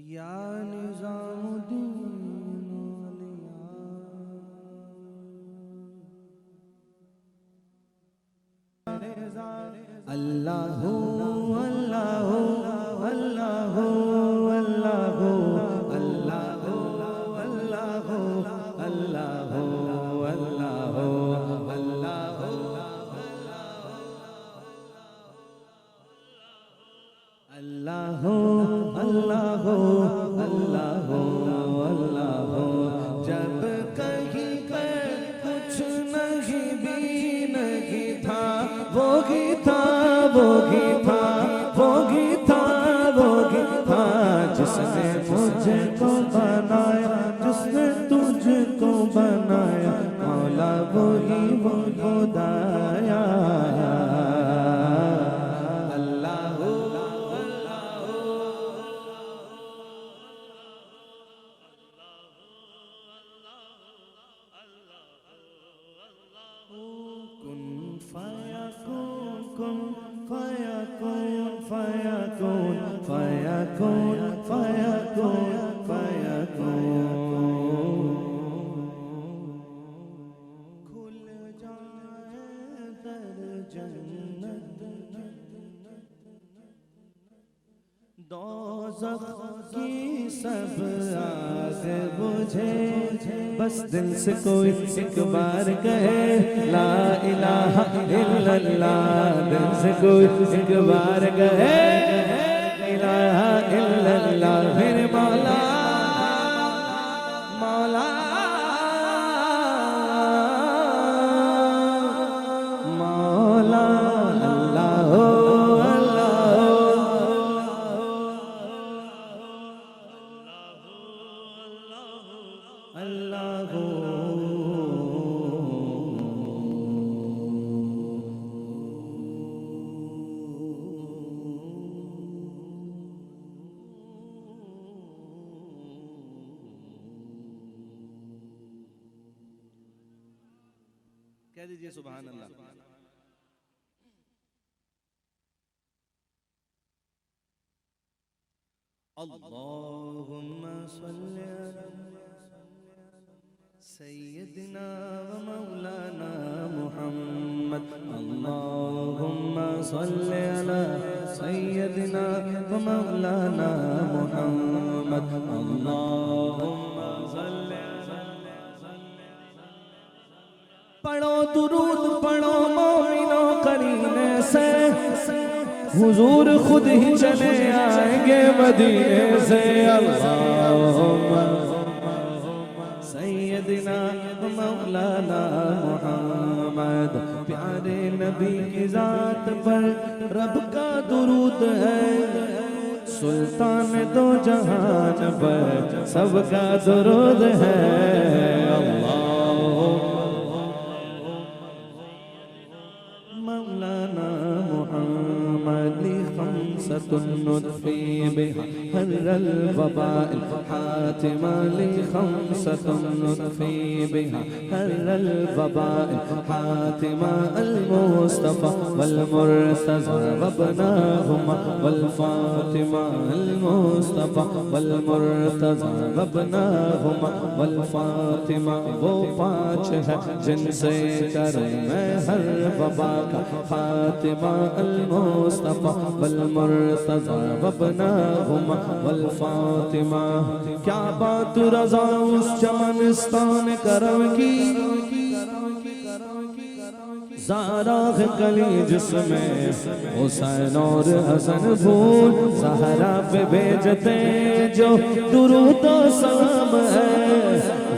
या निज़ामुद्दीन अल्लाहु अल्लाहु अल्लाहु अल्लाहु अल्लाहु अल्लाहु अल्लाहु अल्लाहु अल्लाहु अल्लाहु अल्लाहु अल्लाहु अल्लाहु। जब कहीं पर कुछ नहीं भी नहीं था, वो ही था वो ही था वो ही था वो ही था, जिसने मुझको बनाया जिसने तुझको बनाया, मौला वही वो खुदाया। दोज़ख की सब आग बुझे, बस दिल से कोई एक बार कहे ला इलाहा इल्लल्लाह, दिल से कोई एक बार कहे इलाहा इल्लल्लाह। मेरे मौला मौला मौला अल्लाह कह दीजिए सुभान अल्लाह। अल्लाहुम्मा सल्ली अला सय्यदिना व मौलाना मुहम्मद, अल्लाहुम्मा सल्ली अला सय्यदिना व मौलाना मुहम्मद, अल्लाहुम्मा सल्ली। पढ़ो दुरूद पढ़ो मोमिनो करीने से, हुजूर खुद ही चले आएंगे मदीने से। अल्लाहुम्मा सय्यदिना मौलाना मुहम्मद, प्यारे नबी की जात पर रब का दुरूद है, सुल्तान दो जहान पर सबका दुरूद है। मौलाना मुहम्मद नुत्फी बिहा हर्रल वबाइल हातिमा ली खम्सतुन नुत्फी बिहा हर्रल वबाइल हातिमा अल मुस्तफा वल मुर्तज़ा वबनाहुमा वल फातिमा अल मुस्तफा वल मुर्तज़ा वबनाहुमा वल फातिमा। वो पाँच है जिनसे करूं मैं हर वबा का, फातिमा अल मुस्तफा वल मुर्तज़ा वबनाहुमा वल फातिमा। क्या बात रज़ा उस चमनिस्तान करम की, ज़ारा गली जिसमें हुसैन और हसन फूल ज़हरा पे भेजते जो दुरूद और सलाम है,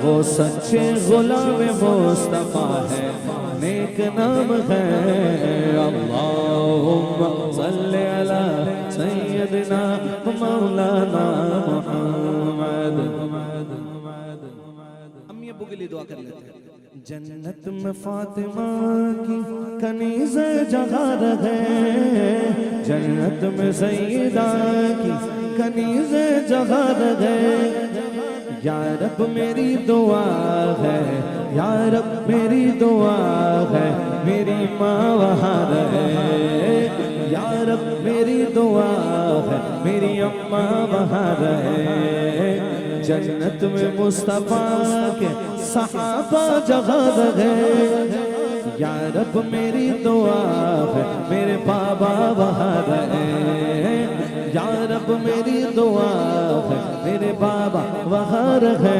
वो सच्चे गुलाम मुस्तफा है, नेक नाम है। अल्लाहुम्मा सल्ली अला सय्यदिना मौलाना मुहम्मद। हम ये बुगली दुआ कर लेते हैं। जन्नत में फातिमा की कनीज़ जगह रहे, जन्नत में सईदा की कनीज़ जगह रहे, या रब मेरी दुआ है, या रब मेरी दुआ है, मेरी माँ वहाँ रहे। या रब मेरी दुआ है, मेरी अम्मा वहाँ रहे। जन्नत में मुस्तफा के सहाबा जगह रहे। या रब मेरी दुआ है, मेरे बाबा वहाँ रहे। या रब मेरी दुआ है, मेरे बाबा वहाँ रहे।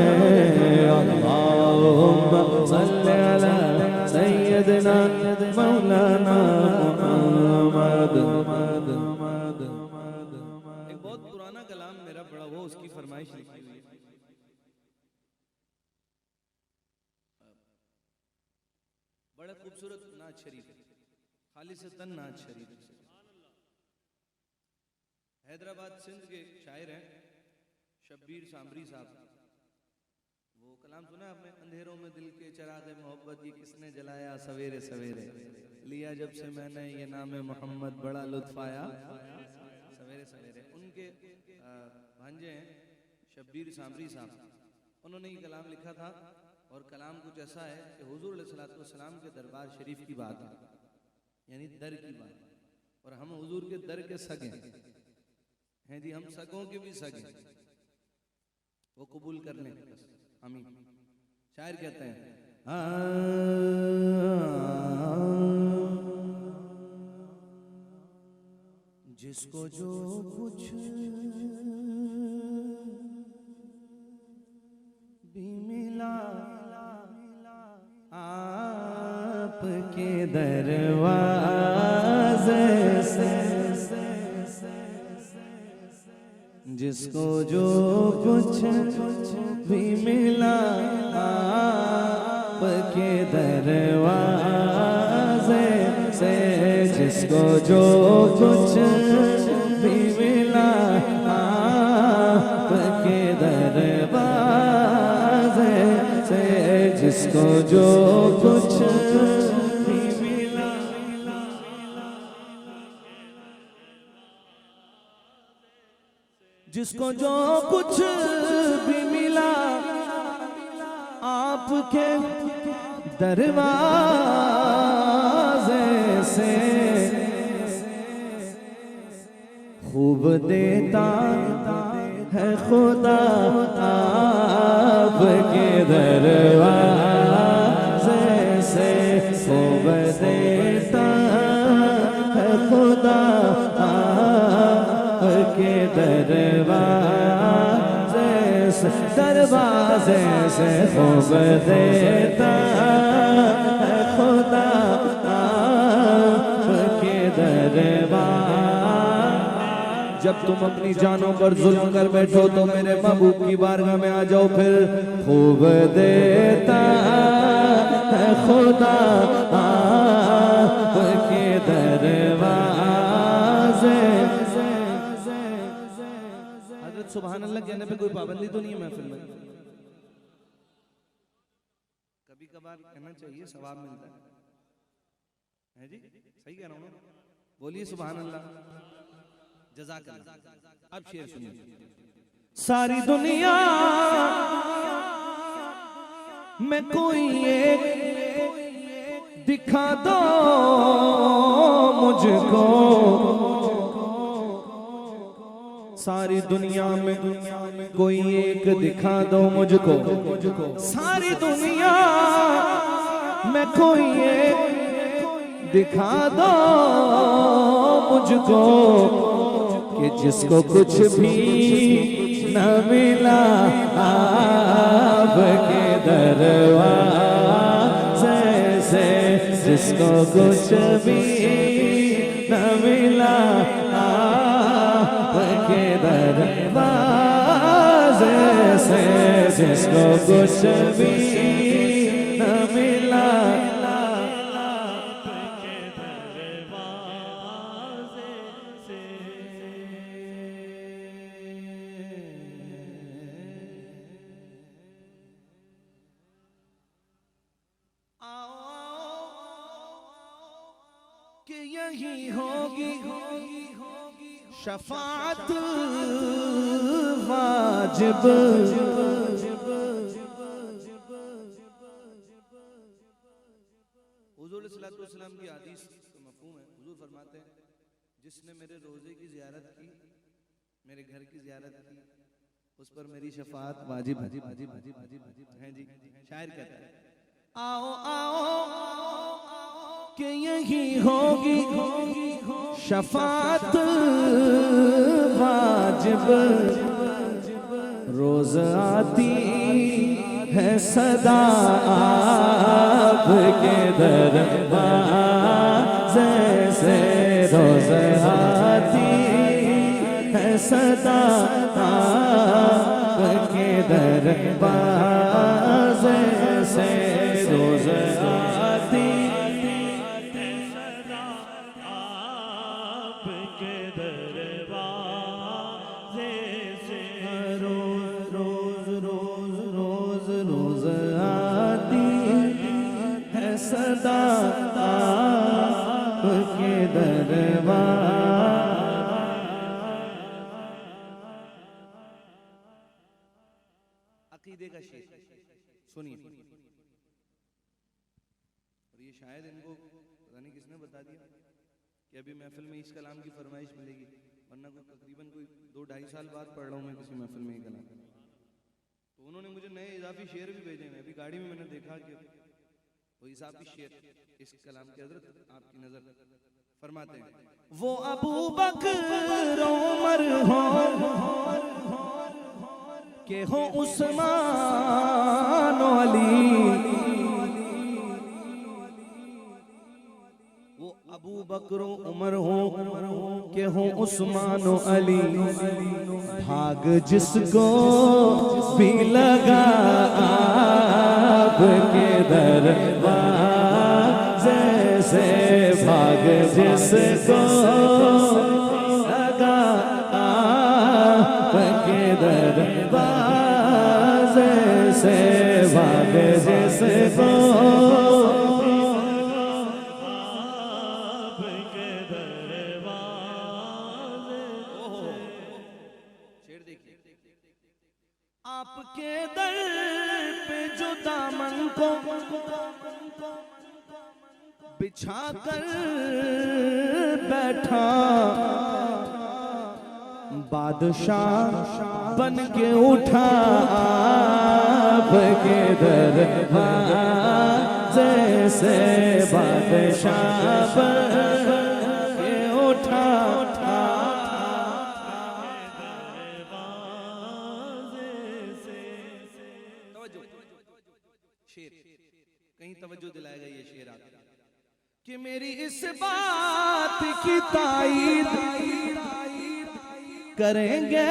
अल्लाहुम्मा सल्ली अला सय्यदना मौलाना मुहम्मद। एक बहुत पुराना कलाम मेरा पढ़ा हुआ, उसकी फरमाइश लिखी हुई है। बड़ा खूबसूरत नात शरीफ, खालिसतन नात शरीफ। हैदराबाद सिंध के शायर हैं शब्बीर सामरी साहब। वो कलाम सुना आपने? अंधेरों में दिल के चिराग़े मोहब्बत ये किसने जलाया सवेरे सवेरे, लिया जब से मैंने ये नाम मोहम्मद बड़ा लुत्फ आया सवेरे सवेरे। उनके भांजे हैं शब्बीर सामरी साहब, उन्होंने ये कलाम लिखा था। और कलाम कुछ ऐसा है कि हुजूर अलैहिस्सलातु वस्सलाम के दरबार शरीफ की बात है, यानी दर की बात। और हम हुजूर के दर के सगे हैं जी, हम सगों के भी सगे, वो कबूल कर लें बस, आमीन। शायर कहते हैं जिसको जो कुछ भी मिला आपके दरवाज़े से, जिसको जो कुछ भी मिला आपके दरवाज़े से, जिसको जो कुछ भी मिला आपके दरवाज़े से, जिसको जो कुछ भी मिला। जिसको जो कुछ भी मिला आपके दरवाज़े से, खूब देता है खुदा आपके दरवाज़े से, खूब देता है खुदा आपके दरवाज़े से, दरवाज़े से खूब देता है खुदा आपके दरवाज़े। जब तुम अपनी जानों पर जुल्म कर बैठो तो मेरे महबूब की बारगाह में आ जाओ, फिर खूब देता है खुदा आपके दरवाज़े। हज़रत सुभान अल्लाह कहने पे कोई पाबंदी तो नहीं है महफिल में? कभी कभार कहना चाहिए, सवाब मिलता है जी। सही कह रहा हूँ ना? बोलिए सुभान अल्लाह, जज़ाकल्लाह। अब शेर सुनिए। सारी दुनिया में कोई एक दिखा दो मुझको, सारी दुनिया में कोई एक दिखा दो मुझको, सारी दुनिया में कोई एक दिखा दो मुझको, कि जिसको कुछ भी न मिला आपके दरवाज़े से, जिसको कुछ भी न मिला आपके दरवाज़े से, जिसको कुछ भी न मिला। कि यही होगी शफाअत वाजिब जिसने मेरे रोजे की ज़ियारत की, मेरे घर की ज़ियारत की, उस पर मेरी शफाअत वाजिब है जी। शायर कहता है आओ आओ कि यही होगी शफाअत वाजिब, रोज आती है सदा आपके दरवाज़े से, रोज आती है सदा आपके दरवाज़े से, रोज आती है सदा आपके दरवाज़े से, रोज रोज रोज रोज रोज आती है सदा आपके दरबार। अकीदे का शेर सुनिए, और ये शायद इनको पता नहीं किसने बता दिया कि अभी महफिल में इस कलाम की फरमाइश मिलेगी, वरना कोई तकरीबन कोई 2-2.5 साल बाद पढ़ रहा हूँ मैं किसी महफिल में ये कलाम। तो उन्होंने मुझे नए इजाफी शेर भी भेजे हैं। अभी गाड़ी में मैंने देखा कि वो इजाफी शेर इस कलाम के हजरत आपकी नजर फरमाते हैं, वो अबू बकर उमर हो के हो उस्मान अली, वो अबू बकर उमर हो के हो उस्मान अली, भाग जिसको भी लगा आपके दरवाज़े से, भाग जिसको लगा आपके दरवाज़े से, भाग जिसको आपके दर पे जो दामन को बिछा कर बैठा, बादशाह बन के उठा आपके दरवाज़े से, बादशाह बन के उठा शेर, कहीं तवज्जो दिलाएगा ये शेर आपको कि मेरी इस बात की ताईद करेंगे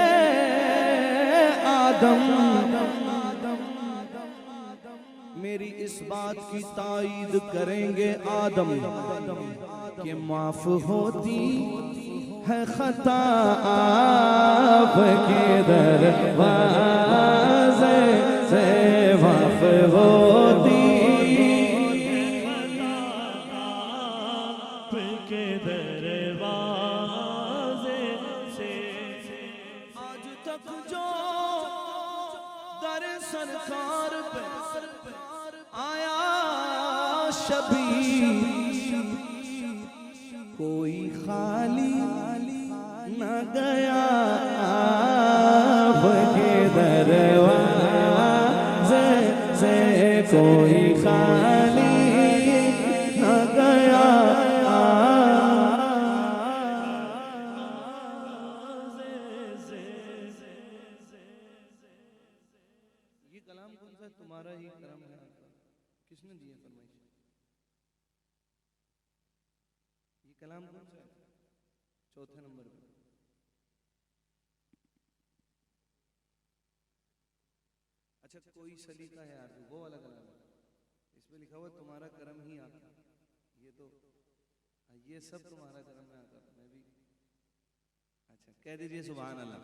आदम, मेरी इस बात की ताईद करेंगे आदम कि माफ होती है खता आपके दरवाज़े से, माफ होती आपके दरवाज़े से। आज तक जो दर सरकार पे आया शबीर, कोई खाली न गया आपके दरवाज़े से, कोई खाली न गया। ये कलाम कौन सा? तुम्हारा ही कलाम है, किसने दिया फरमाइश? ये कलाम कौन सा है? चौथे नंबर पे। अच्छा, कोई सलीका है यार, वो वाला कलाम है, इसमें लिखा हुआ तुम्हारा करम ही आता। ये तो ये सब तुम्हारा करम में आता। मैं भी अच्छा कह दीजिए सुभान अल्लाह।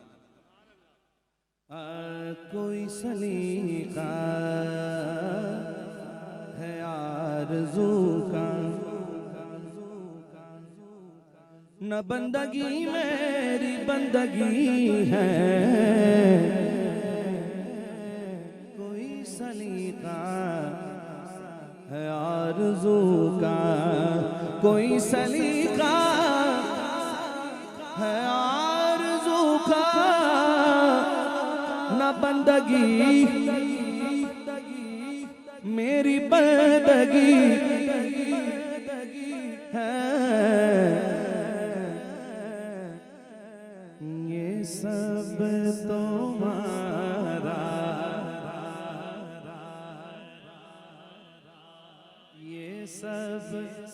कोई सलीका है आरज़ू का, न बंदगी मेरी बंदगी है, कोई सलीका है आरज़ू का, कोई सलीका बंदगी मेरी बंदगी है, ये सब तुम्हारा, ये सब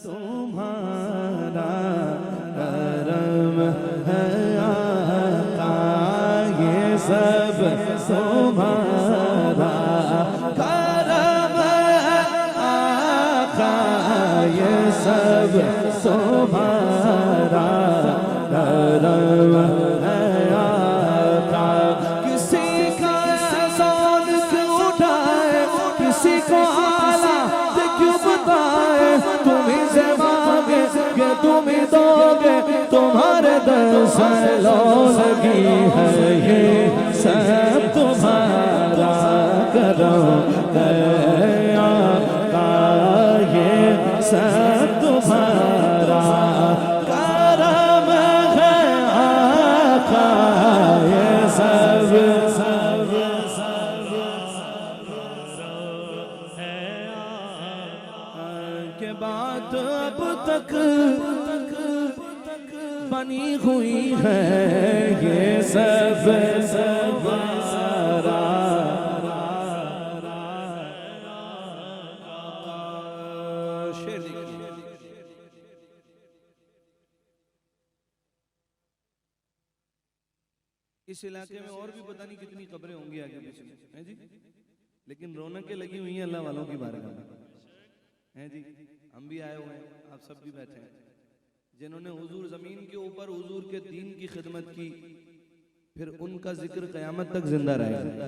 तुम्हारा करम है आका, ये सब तुम्हारा करम है आका, ये सब तुम्हारा करम है आका। किसी का एहसान क्यों उठाए, किसी को आला क्यों बताए, तुम्हीं से मांगे कि तुम ही दोगे, तुम्हारे दर से लो लगी है, ये सब तुम्हारा करम है आका, ये सब तुम्हारा करम है आका, ये सब के बात अब तक बनी हुई है, ये सब हमारा। शेर इस इलाके में और भी पता नहीं कितनी कब्रें होंगी आगे पीछे हैं जी, लेकिन रौनकें लगी हुई हैं अल्लाह वालों की बारगाह में हैं जी। हम भी आए हुए हैं, आप सब भी बैठे हैं, जिन्होंने हुजूर जमीन के ऊपर हुजूर के दीन की खिदमत की, फिर उनका जिक्र क़यामत तक जिंदा रहेगा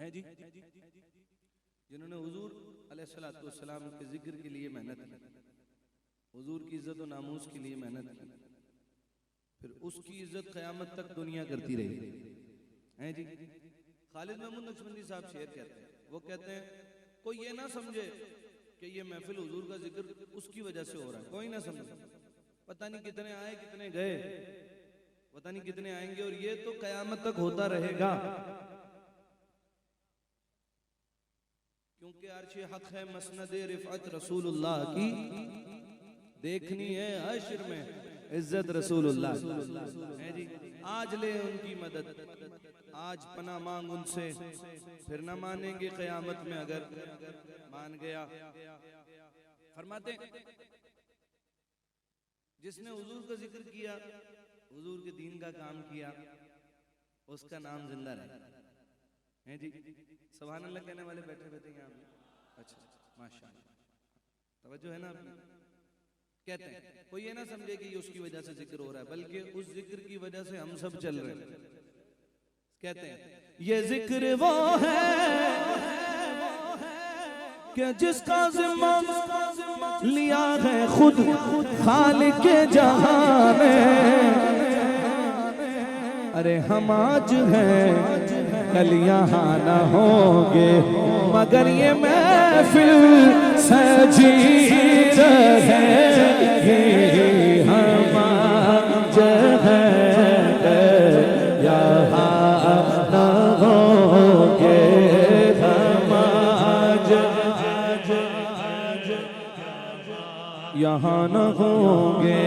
हैं जी। जिन्होंने हुजूर अलैहिस्सलातु वस्सलाम के जिक्र के लिए मेहनत की, हुजूर की इज्जत और नामूस के लिए मेहनत की, फिर उसकी इज्जत क़यामत तक दुनिया करती रही हैं जी। खालिद महमूद नक्शबंदी साहब शेर कहते हैं, वो कहते हैं कोई ये ना समझे कि ये महफिल हुजूर का जिक्र उसकी वजह से हो रहा है, कोई ना समझे, पता नहीं कितने आए कितने गए, पता नहीं कितने आएंगे, और ये तो कयामत तक होता रहेगा, क्योंकि अर्शे हक है मसनद रिफअत रसूलुल्लाह की, देखनी है हश्र में इज्जत रसूलुल्लाह है जी। आज ले उनकी मदद, आज पना मांग उनसे, फिर न मानेंगे क़यामत में अगर मान गया। फरमाते जिसने हुजूर का जिक्र किया, हुजूर के दीन का काम किया, उसका नाम जिंदा रहे हैं जी। सुभान अल्लाह कहने वाले बैठे बैठे यहाँ पे, अच्छा माशाअल्लाह, तवज्जो है ना आपकी। कहते हैं कोई ये ना समझे कि ये उसकी वजह से जिक्र हो रहा है, बल्कि उस जिक्र की वजह से हम सब चल रहे हैं। कहते हैं ये जिक्र वो है कि जिसका जिम्मा लिया है खुद खालिक के जहां ने, अरे हम आज हैं कल यहाँ न होंगे, मगर ये महफिल सजी रहेगी, हम आज हैं यहाँ न होंगे, हम आज यहाँ न होंगे।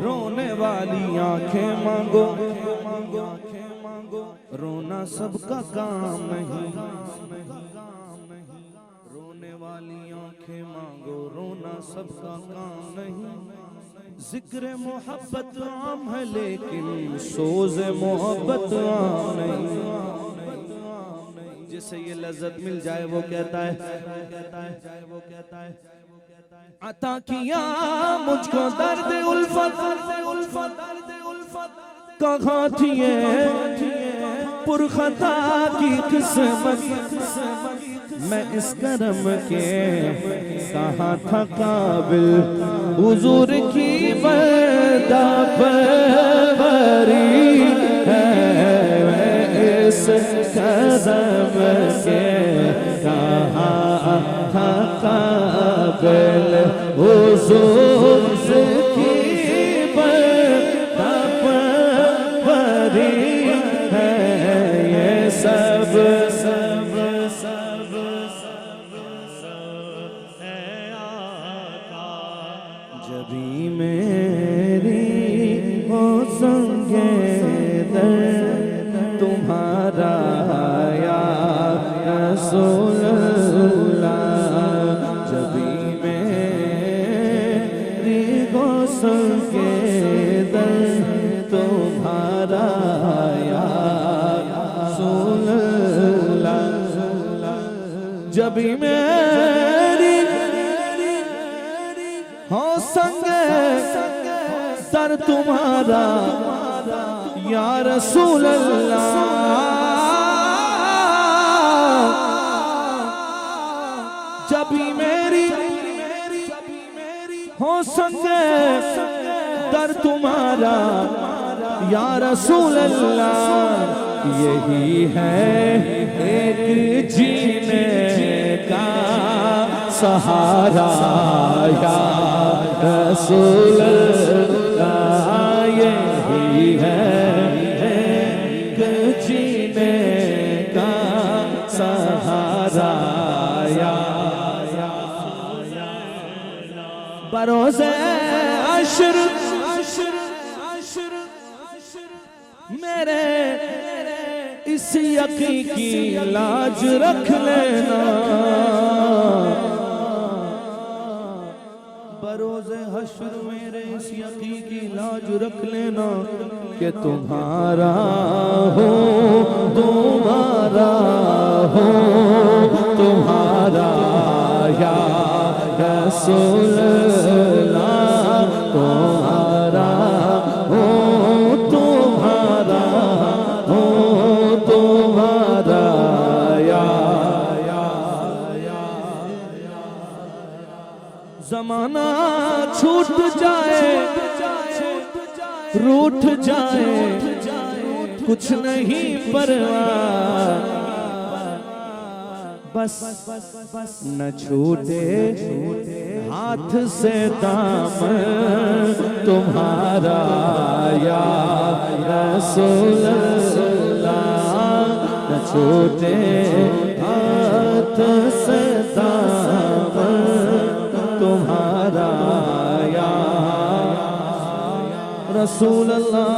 रोने वाली आंखें मांगो, रोना सबका काम नहीं, रोने वाली आंखें मांगो, रोना सबका काम नहीं। जिक्र मोहब्बत आम है लेकिन सोज मोहब्बत आम नहीं, जिसे ये लज्जत मिल जाए वो कहता है अता किया मुझको दर्द उल्फत, कहाँ थी ये पुरखता की किस्मत, मैं इस करम के कहाँ था काबिल, हुजूर की बरदा परवरी है, मैं इस करम के कहाँ था काबिल, हुजूर की बरदा परवरी है, जब मेरी हो संग सर तुम्हारा या रसूल अल्लाह, जब मेरी हो संग दर तुम्हारा या रसूल अल्लाह, यही है एक जीने का सहारा या रसूल अल्लाह, यही है एक जीने का सहारा या बरोज़े अशर मेरे इस यकीन की लाज रख लेना, बरोज़े हश्र मेरे इस यकीन की लाज रख लेना कि तुम्हारा हो तुम्हारा हो तुम्हारा या रसूल अल्लाह, तुम्हारा हो तुम्हारा हो तुम्हारा या ज़माना छूट जाए रूठ जाए कुछ नहीं परवाह, बस न छूटे हाथ से दामन तुम्हारा या रसूल अल्लाह, न छूटे हाथ से दामन तुम्हारा या रसूल अल्लाह।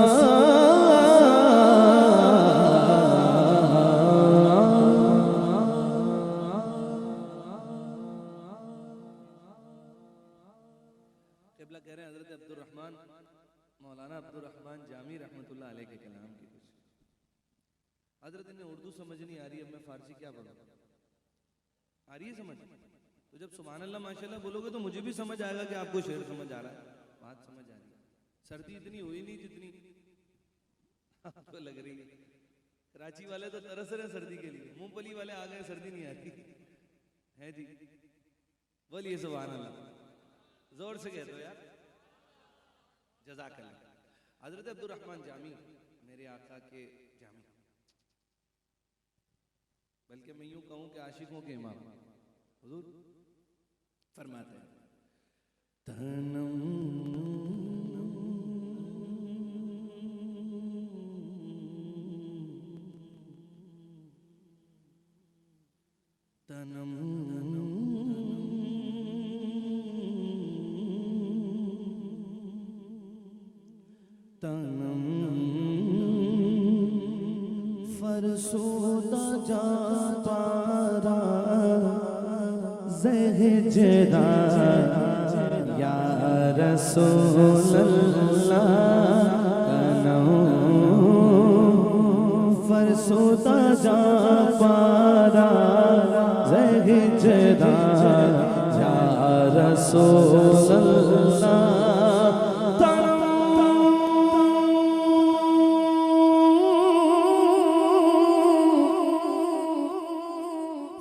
कह रहे हैं हज़रत अब्दुर्रहमान मौलाना अब्दुर्रहमान जामी रहमतुल्लाह अलैह के कलाम की कुछ हज़रत इन्हें उर्दू समझ नहीं आ रही है, मैं फारसी क्या बोलूं, आ रही है समझ? तो जब सुभान अल्लाह माशाल्लाह बोलोगे तो मुझे भी समझ आएगा कि आपको शेर समझ आ रहा है, बात समझ आ रही है। सर्दी इतनी हुई नहीं जितनी आपको लग रही है। कराची वाले तो तरस रहे सर्दी के लिए, मूंगफली वाले आ गए सर्दी नहीं आती है जी। बोलिए सुभान अल्लाह, जोर से कह दो यार, जज़ाकल्लाह। हज़रत अब्दुर्रहमान जामी मेरे आका के जामी, बल्कि मैं यूं कहूं कि आशिकों के इमाम हुजूर फरमाते हैं, तनम तनम तनम फरसोदा जा पारा ज़हजदा या रसूल अल्लाह, तनम फरसोदा जा पारा ज़हजदा या रसूल अल्लाह,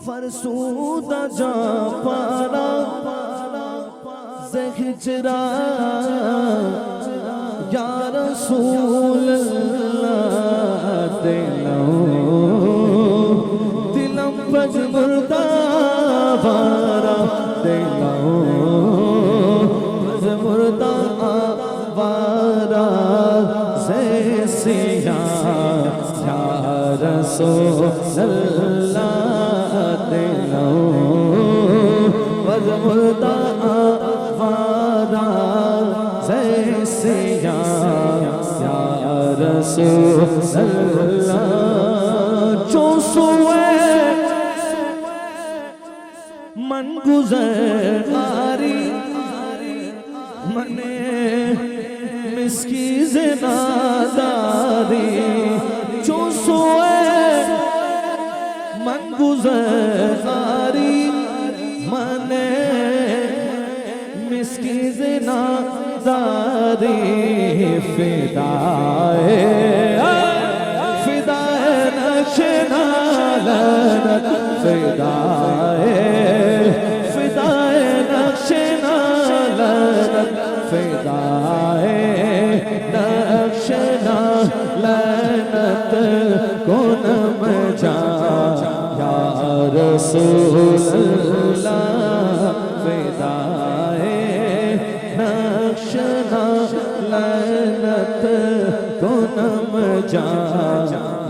फरसूदा जा पारा ज़हजदा या रसूल अल्लाह, दिलम बज मुर्दा बारा बज मुर्दा बारा ज़ैसिया या रसूल अल्लाह, बज मुर्दा बारा ज़ैसिया या रसूल अल्लाह, जो सोए मन गुज़र आरी मने मिसकी ज़िनादारी, जो सोए मन गुज़र आरी नादारी फिदाए फिदाए नक्श नालनत फिदाए फिदाए नक्श नालनत फिदाए नक्श नालनत को नम जा या रसूल अल्लाह फिदाए नक्श नालनत को नम जा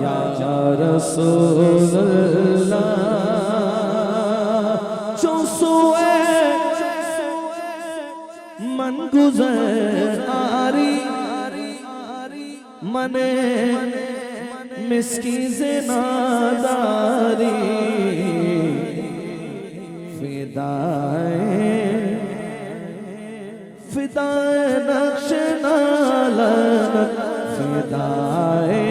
या रसूल अल्लाह जो सोए मन गुज़र आरी मने मिस्कीज़ नादारी फिदाए फिदाए नक्श नालनत फिदाए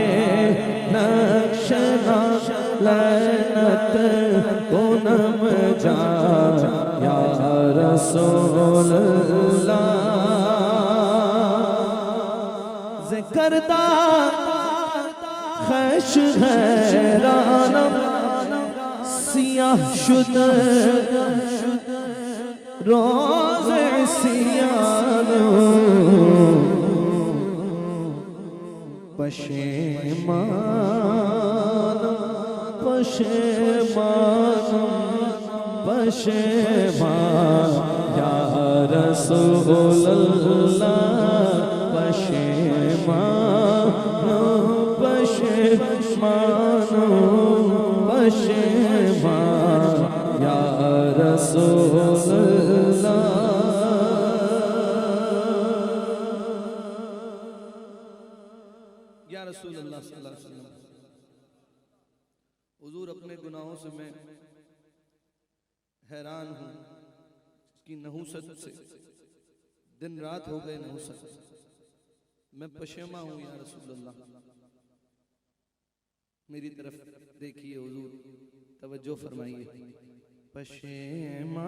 नक्श नालनत को नम जा या रसूल अल्लाह ज़िक्रदा खैश हैरानम सियाह शुद रोज़े सियानो पशेमान पशेमान पशेमान या रसूल अल्लाह पशेमान पशेमान पशेमान या रसूल अल्लाह या रसूल अल्लाह सल्लल्लाहु अलैहि वसल्लम। हुजूर अपने गुनाहों से मैं हैरान हूँ, इसकी नहुसत से दिन रात हो गए नहुसत, मैं पशेमा हूँ या रसूल अल्लाह। मेरी तरफ देखिए हुजूर, तवज्जो फरमाइए। पशेमान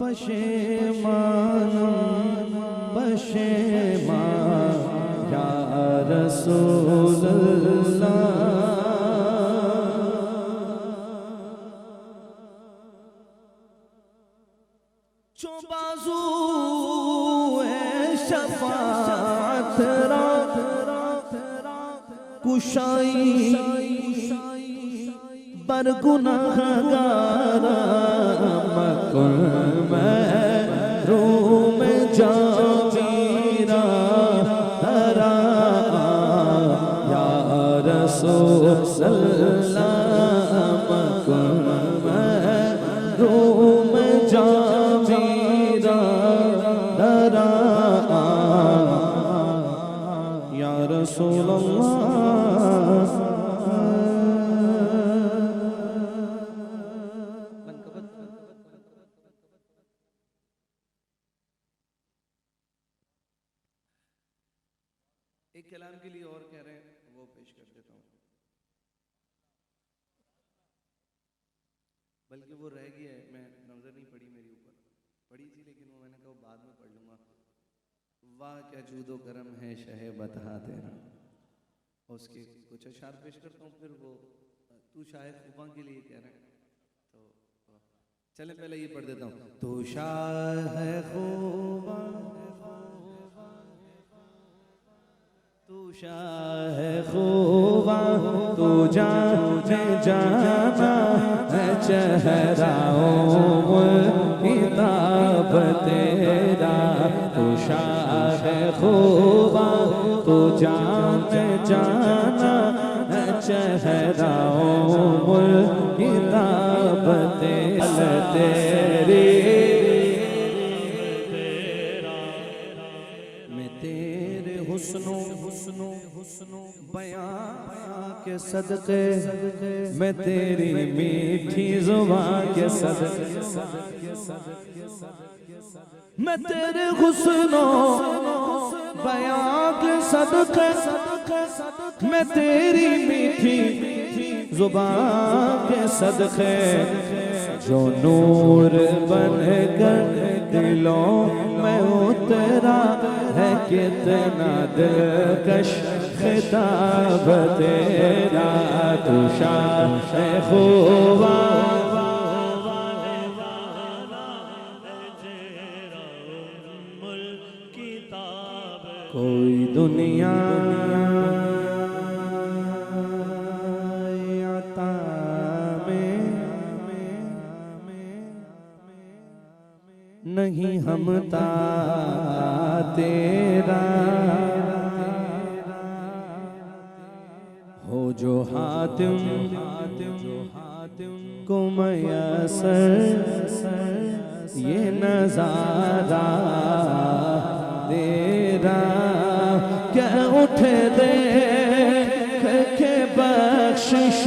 पशेमान पशेमान या रसूल अल्लाह। जो बाजू शफाअत रात कुशाई बर गुनाहगारा मकुल में रूम जामीरा हरा या रसूल सल्लल्लाहु मकुल में रूम जामीरा हरा या रसूल अल्लाह। एक कलाम के लिए और कह रहे हैं, वो पेश कर देता हूँ, बल्कि वो रह गया है, मैं नजर नहीं पड़ी मेरी ऊपर, पड़ी थी लेकिन वो मैंने कहा बाद में पढ़ लूंगा। वाह क्या जूदो करम है शहे बता तेरा, उसके कुछ अशार पेश करता हूँ, फिर वो तू शाहे खुबा के लिए कह रहे हैं, तो चले पहले ये पढ़ देता हूँ। तू शाहे खुबा तू शाहे खुबा तू जाने जाना है चेहराओं किताब तेरा। तू शाहे खुबा तू जाने जाना है चेहराओं किताब तेरी। मैं तेरे हुस्नो बयां के सदके, मैं तेरी मीठी जुबान के सदके, मैं तेरे हुस्नो बयां के सदके, मैं तेरी मीठी जुबान के सदके जो नूर बन कर दिलों में उतरा है कितना दिलकश खिताब तेरा, तू शाह खुदा कोई दुनिया आता में नहीं हमता तेरा, हो जो हातिम को मयसर ये नजारा तेरा, क्या उठ दे के बख्शिश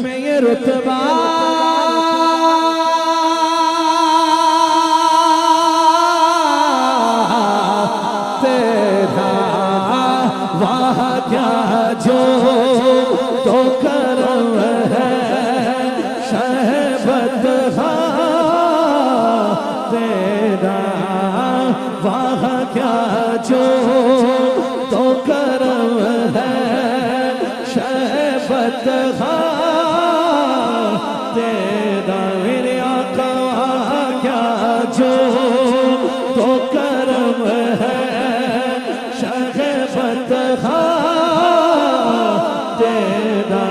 में ये रुतबा तेरा, वाह क्या जो तो करम है शहबत तेरा, वाह क्या जो तो करम है शहबत तेरा, मेरे आका क्या जो तो करम है शहबत तेरा,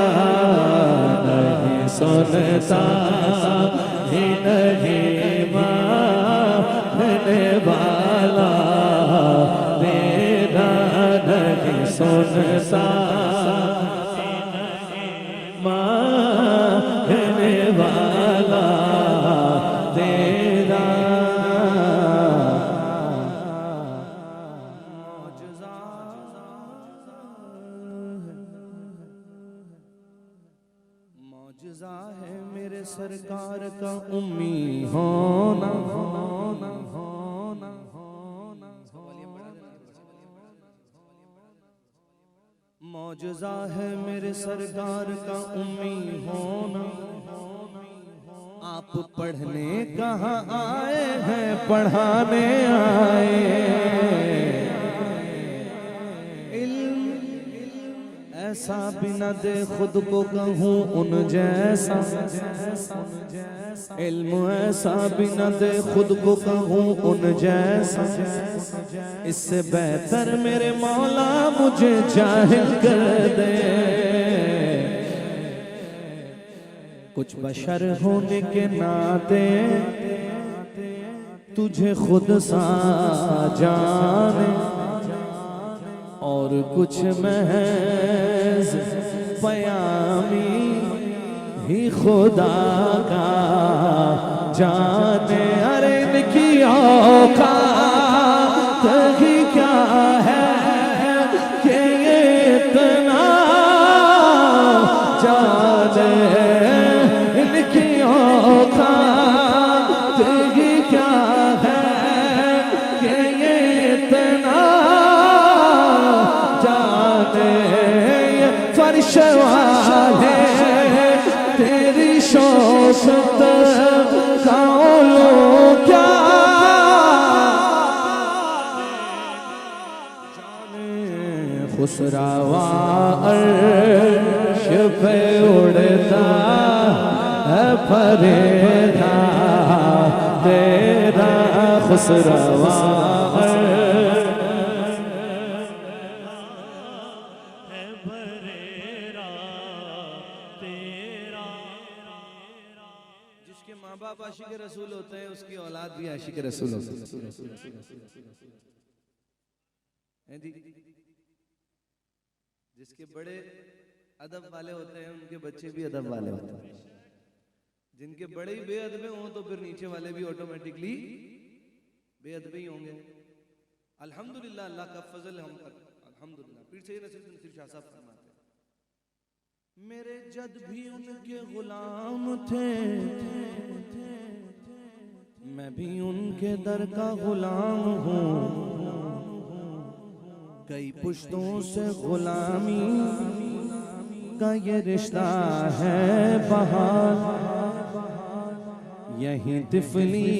नहीं सुनता ही नहीं मानने वाला तेरा, नहीं सुनता मानने वाला तेरा, मौजज़ा है मेरे सरकार का उम्मी होना, मौजज़ा है मेरे सरकार का उम्मी होना, आप पढ़ने कहाँ आए हैं पढ़ाने आए, ऐसा बिना दे खुद को कहूँ उन जैसा, इल्म ऐसा बिना दे खुद को कहूँ उन जैसा, इससे बेहतर मेरे मौला मुझे जाहिल कर दे, कुछ बशर होने के नाते तुझे खुद सा जाने, और कुछ महज पयामी ही खुदा का जाने, अरे इनकी औकात ही क्या है कि ये इतना जाने, इनकी औकात ही क्या है कि ये इतना फर्श वाले तेरी शौकत का लो क्या जाने, खुसरावा अर्श पे उड़ता है फरेदा तेरा, खुसरावा माँ बाप आशिक रसूल होते हैं उसकी औलाद भी आशिक रसूल होती है जी, जिसके बड़े अदब वाले होते हैं उनके बच्चे भी अदब वाले होते हैं, जिनके बड़े ही बेअदबे हों तो फिर नीचे वाले भी ऑटोमेटिकली बेअदबे ही होंगे। अल्हम्दुलिल्लाह, अल्लाह का फजल हम पर, अल्हम्दुलिल्लाह। पीर सैयद नसीरुद्दीन शाह साहब फरमाते हैं, मेरे जद भी उनके गुलाम थे, मैं भी उनके दर का गुलाम हूँ, कई पुश्तों से गुलामी का ये रिश्ता है बहार, यही तिफली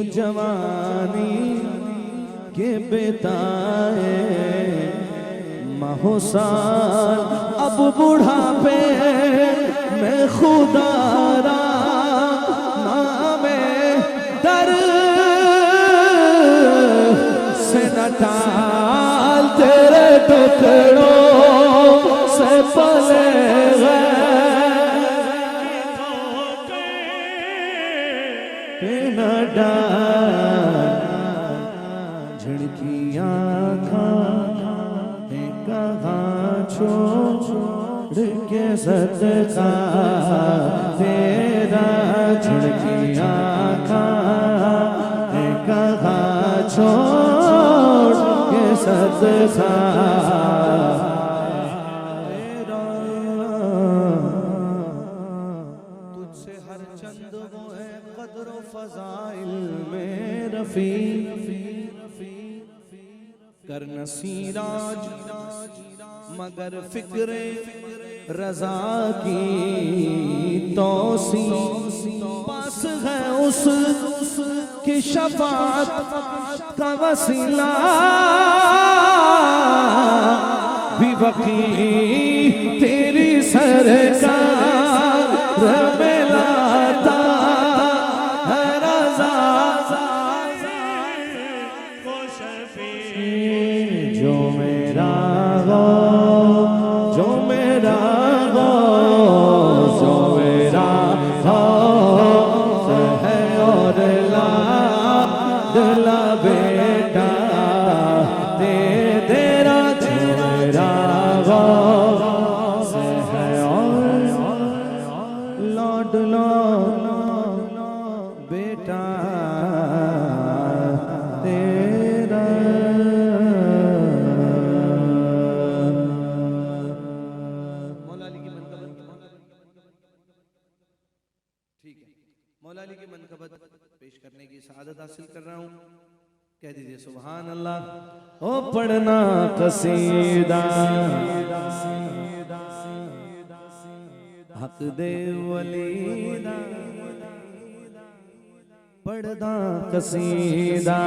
जवानी के बिताए माहो साल, अब बुढ़ापे में खुदारा नामे दर से न टाल, तेरे टुकड़ों से पले न डाल, झिड़कियाँ खाने कहाँ छोड़ के सदका तेरा, झिड़कियाँ खाने कहाँ छोड़ के सदका तेरा, तुझसे हर चंद वो है कदर व फज़ाइल में रफ़ी, कर नसीराज मगर फिक्रे रज़ा की तौसी, पास है उस की शफ़ाअत का वसीला भी वकी तेरी सरकार में लाता है रज़ा, जो मेरा हो, जो मेरा हो, जो मेरा हो है और लाडला बेटा दे तेरा, जो मेरा हो है और लाडला बेटा तेरा। ठीक है, मौला अली की मनकबत पेश करने की सआदत हासिल कर रहा हूँ। कह दीजिए सुभान अल्लाह। ओ पढ़ना कसीदा हक दे वलीदा, पढ़ना कसीदा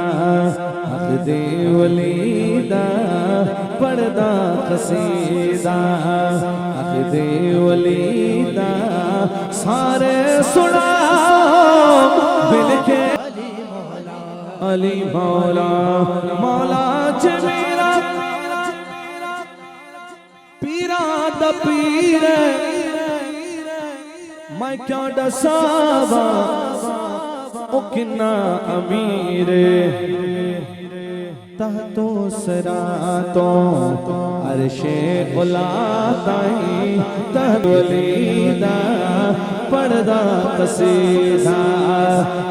हक दे वलीदा, पढ़ना कसीदा हक दे वलीदा, सारे सुना मिलके अली मौला, मौला च मेरा पीरा दा पीर, मैं क्या दसावा ओ किन्ना अमीर, तहतो सरातो अर्शे उला ताई तहवलीदा, पढ़दा कसीदा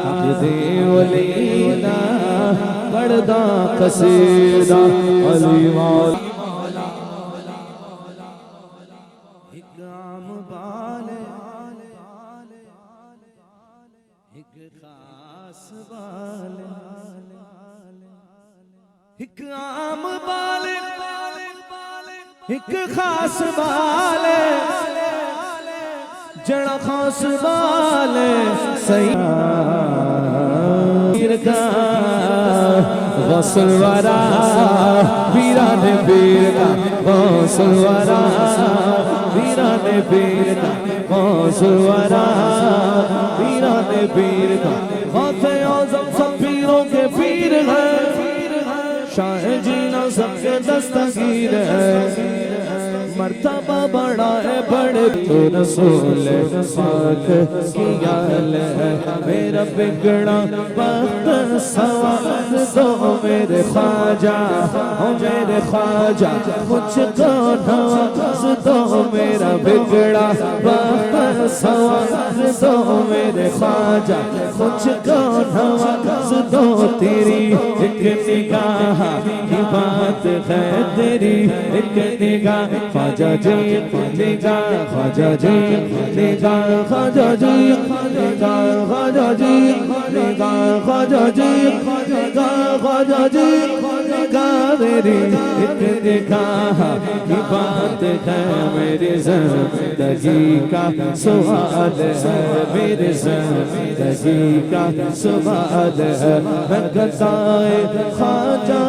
हक दे वलीदा, पढ़दा कसीदा अली मौला, एक आम बाले एक खास बाले, एक आम बाले एक खास बाले, जड़ा खास बाले सही का गौसलवारा पीरा ने पीर का, गौसलवारा पीरा ने पीर का, गौसलवारा पीरा ने पीर का, गौसे आज़म सब पीरों के पीर है, शाह जीना सबके दस्तगीर है, मर्तबा बड़ा है बड़े तो रसूल पाक की याल है, मेरा बिगड़ा वक्त सवार दो मेरे ख्वाजा, हो मेरे ख्वाजा मुझको नवाज दो, मेरा बिगड़ा वक्त सवार दो मेरे ख्वाजा मुझको नवाज दो, तेरी एक निगाह की बात है तेरी एक निगाह ख्वाजा जी निगाह ख्वाजा जी निगाह ख्वाजा जी निगाह ख्वाजा जी निगाह ख्वाजा जी निगाह ख्वाजा जी निगाह मेरी एक निगाह की बात है मेरी ज़िंदगी का सवाल है मेरी ज़िंदगी का सवाल है मैं गदाए ख्वाजा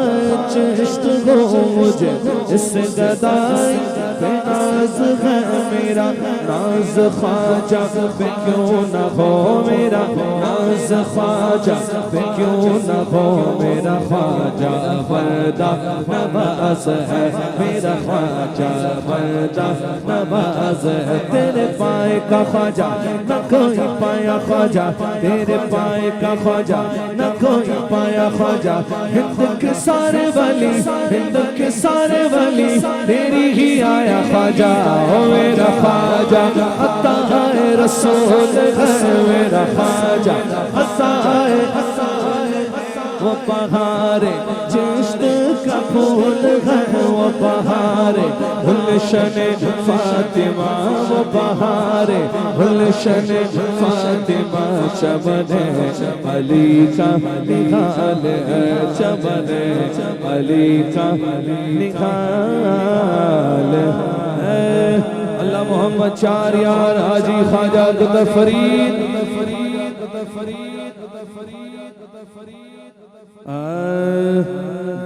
चिश्त हो मुझे इस गदाई पे नाज है मेरा नाज ख्वाजा पे क्यों न हो मेरा नाज ख्वाजा पे क्यों न हो मेरा ख्वाजा बड़ा नवाज है मेरा ख्वाजा बड़ा नवाज है तेरे पाए का ख्वाजा न कोई पाया ख्वाजा तेरे पाए का ख्वाजा न कोई पाया ख्वाजा हिंद के सारे वली हिंद के सारे वली तेरी ही आया ख्वाजा ओ मेरा ख्वाजा अता है रसूल है मेरा ख्वाजा अता है वो बहारे चिश्त का फूल है वो बहारे गुलशन फातिमा वो बहारे गुलशन फातिमा शबने अली का निहाल है शबने अली का निहाल है अल्लाह मोहम्मद चार यार हाजी ख्वाजा कुतुब फरीद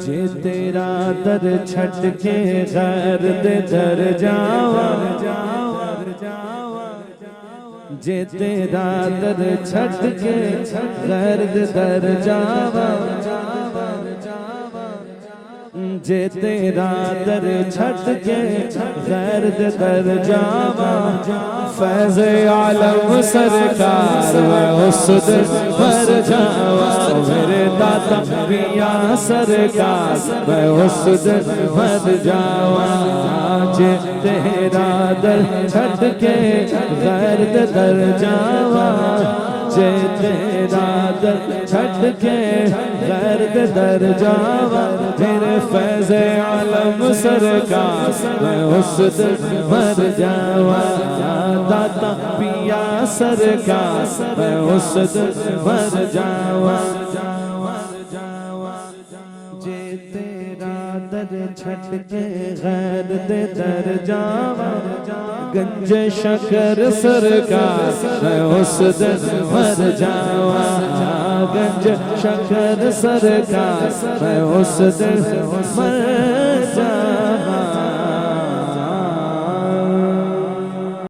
जे तेरा दर छट के गैर दे दर जावा जे तेरा दर छट के गैर दे दर जावा जे तेरा दर छट के गैर दे दर जावा फैज़ आलम सरकार मैं उस दर पर जावा मेरे दाता पिया सरकार मैं उस दर पर जावा जे तेरा दर छट के गैर दे दर जावा जे तेरा दर छट के गैर दे दर जावा तेरे फैज़ आलम सरकार मैं उस दर पर जावा दाता पिया सरकार मैं उस दर पर जावा जे तेरा दर छट के गैर दे दर जावा गंज शकर सरकार मैं उस दर पर जावा गंज शकर सरकार मैं उस दर पर